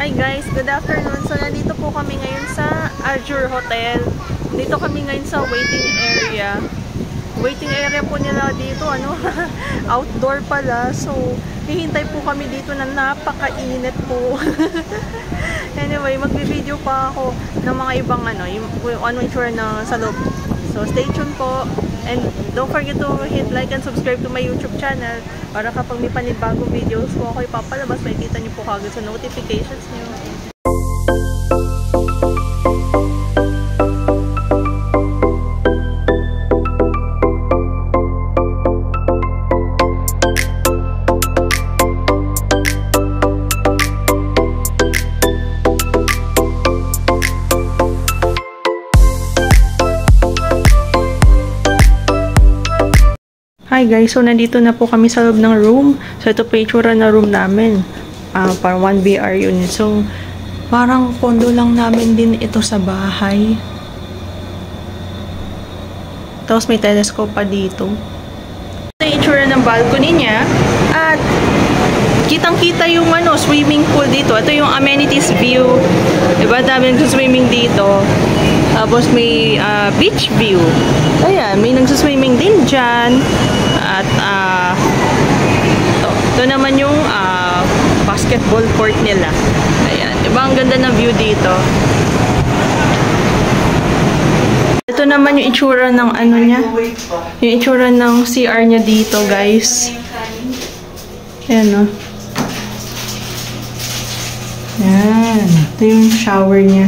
Hi guys, good afternoon. So nandito po kami ngayon sa Azure Hotel. Dito kami ngayon sa waiting area. Waiting area po nila dito, outdoor pala. So hihintay po kami dito na napakainit po. Anyway, magbi-video pa ako ng mga ibang yung itsura na sa loob. So stay tuned po. And don't forget to hit like and subscribe to my YouTube channel para kapag may panibagong videos po ako ipapalabas, makikita niyo po kagad sa notifications niyo. Hi guys, so nandito na po kami sa loob ng room. So ito po yung itsura na room namin. Parang 1BR unit. So parang condo lang namin din ito sa bahay. Tapos may telescope pa dito. Ito yung itsura ng balcony niya. At kitang-kita yung swimming pool dito. Ito yung amenities view. Diba? Dami nag-swimming dito. Tapos may beach view. Ayan, may nag-swimming din dyan. At ito naman yung basketball court nila. Ayan, diba ang ganda ng view dito. Ito naman yung itsura ng niya. Yung itsura ng CR niya dito, guys. Ayan, Ayan. Ito yung shower niya.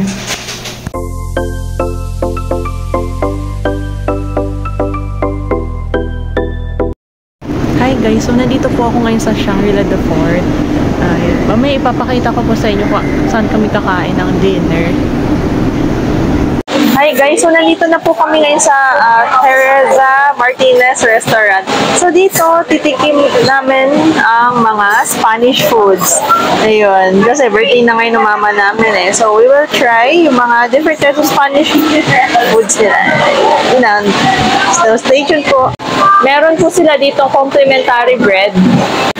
Hi guys, so nandito po ako ngayon sa Shangri-La The Fort. Mamaya ipapakita ko po sa inyo kung saan kami kakain ng dinner. Hi guys, so nandito na po kami ngayon sa Teresa Martinez Restaurant. So dito, titikim namin ang mga Spanish foods. Ayun, kasi birthday na ngayon ng mama namin So we will try yung mga different types of Spanish foods nila. So stay tuned po. Meron po sila dito complimentary bread.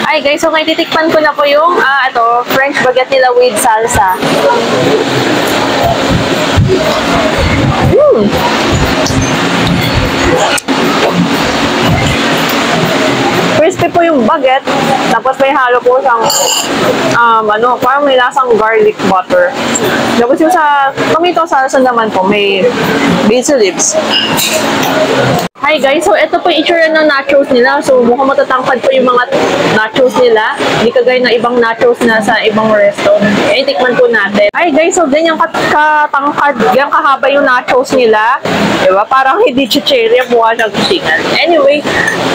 Ay guys, so may titikman ko na po yung French baguette nila with salsa. Crispy po yung baguette, tapos may halo po siyang parang may lasang garlic butter. Tapos yung sa tomato salsa naman po, may basil leaves. Hi guys, so ito po yung itsura ng nachos nila. So mukhang matatangkad po yung mga nachos nila. Hindi kagaya ng ibang nachos na sa ibang resto. Tikman po natin. Hi guys, so ganyan katangkad, yan kahaba yung nachos nila. Diba? Parang hindi chichirya, buha siyang chicken. Anyway,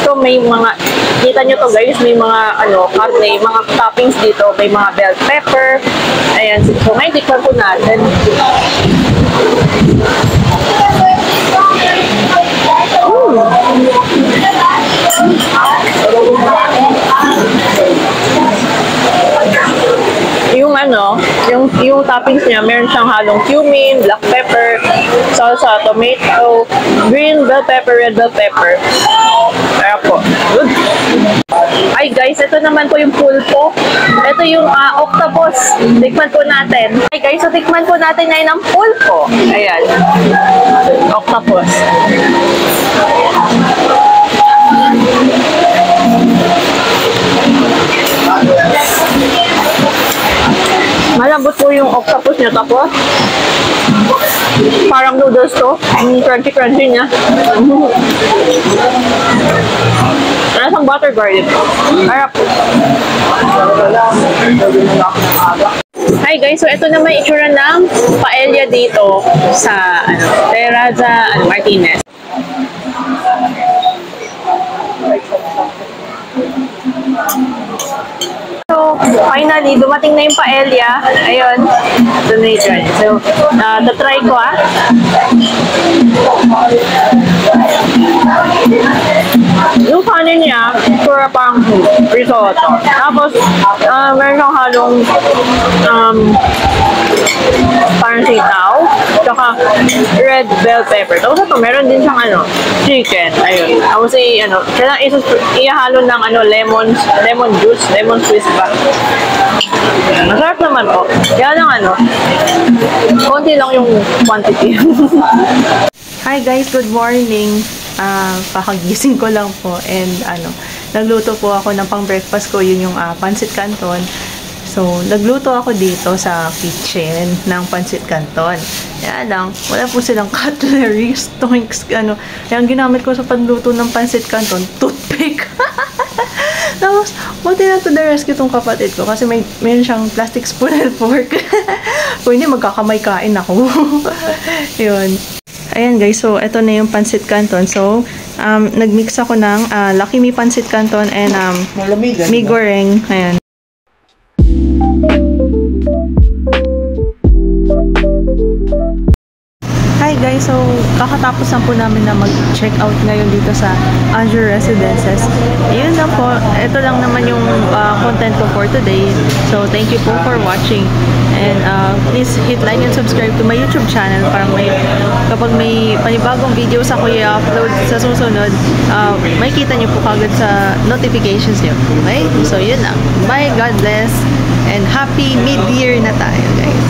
so may mga, kita nyo to guys, may mga karne, mga toppings dito. May mga bell pepper. Ayan, so ngayon tikman po natin. Yung toppings niya, meron siyang halong cumin, black pepper, salsa, tomato, green bell pepper, red bell pepper. Kaya po, good. Ay guys, ito naman po yung pulpo. Ito yung octopus. Tikman po natin. Ay guys, so tikman po natin ngayon ang pulpo. Ayan. Octopus. Malambot po yung octopus niya, tapos parang noodles to. Crunchy-crunchy niya. Lasang butter garlic. Harap. Hi guys, so ito naman itsura ng paella dito sa Teresa Martinez. So, finally, dumating na yung paella. Ayun. Ito na yung So, tatry ko Yung kanin niya, pura parang risotto. Tapos, meron siyang halong parang sitaw, tsaka red bell pepper. Tapos ito, meron din siyang chicken. Ayun. Tapos kailangan ihalo ng lemon juice, lemon twist ba. Masarap naman po. Kaya lang ano, konti lang yung quantity. Hi guys, good morning. Pakagising ko lang po and nagluto po ako ng pang-breakfast ko, yun yung pancit canton. So, nagluto ako dito sa kitchen ng pancit canton. Kaya lang, wala po silang cutlery, stonks, Yung ginamit ko sa panluto ng pancit canton, toothpick. Tapos, buti na to the rescue tong kapatid ko kasi mayroon siyang plastic spoon and fork. Kung hindi, magkakamay-kain ako. Yun. Ayan guys, so ito na yung pancit canton. So, nagmix ako ng Lucky Me pancit canton and mi goreng. Ayan. Hi guys, so kakatapos lang po namin na mag-check out ngayon dito sa Azure Residences. Yun lang po, ito lang naman yung content ko for today. So thank you po for watching and please hit like and subscribe to my YouTube channel para kapag may panibagong videos ako i-upload sa susunod, makikita nyo po kagad sa notifications nyo. Okay? So yun lang. Bye, God bless and happy mid-year na tayo guys.